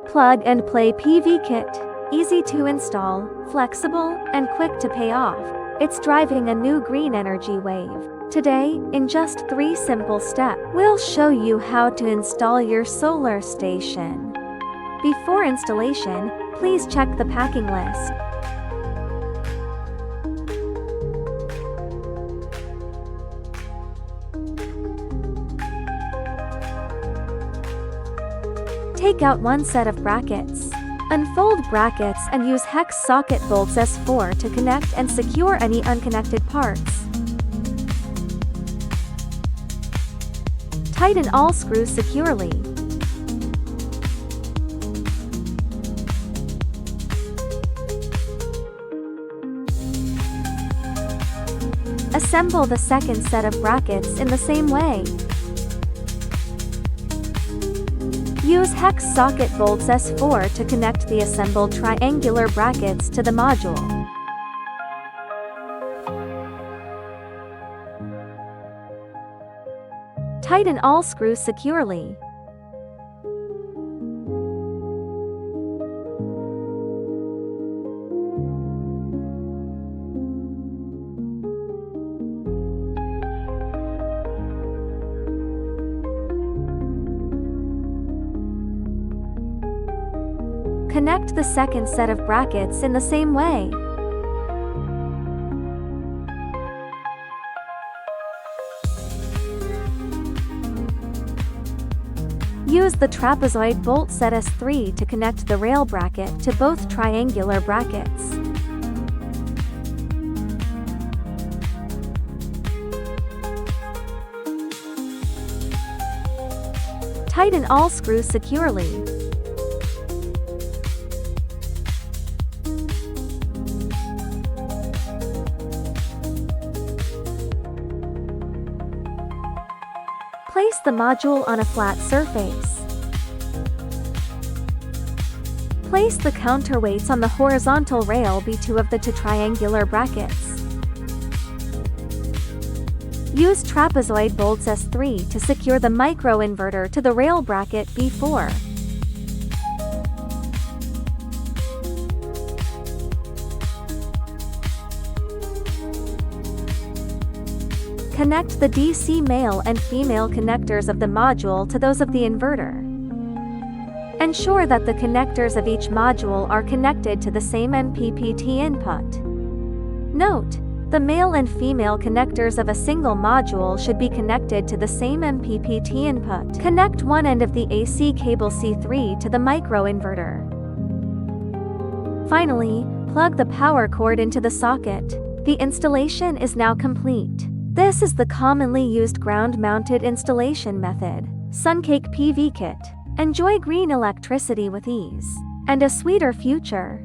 Plug and play PV kit. Easy to install, flexible, and quick to pay off. It's driving a new green energy wave. Today, in just 3 simple steps, we'll show you how to install your solar station. Before installation, please check the packing list. Take out one set of brackets. Unfold brackets and use hex socket bolts S4 to connect and secure any unconnected parts. Tighten all screws securely. Assemble the second set of brackets in the same way. Use hex socket bolts S4 to connect the assembled triangular brackets to the module. Tighten all screws securely. Connect the second set of brackets in the same way. Use the trapezoid bolt set S3 to connect the rail bracket to both triangular brackets. Tighten all screws securely. Place the module on a flat surface. Place the counterweights on the horizontal rail B2 of the two triangular brackets. Use trapezoid bolts S3 to secure the microinverter to the rail bracket B4. Connect the DC male and female connectors of the module to those of the inverter. Ensure that the connectors of each module are connected to the same MPPT input. Note: the male and female connectors of a single module should be connected to the same MPPT input. Connect one end of the AC cable C3 to the microinverter. Finally, plug the power cord into the socket. The installation is now complete. This is the commonly used ground-mounted installation method. Suncake PV kit. Enjoy green electricity with ease and a sweeter future.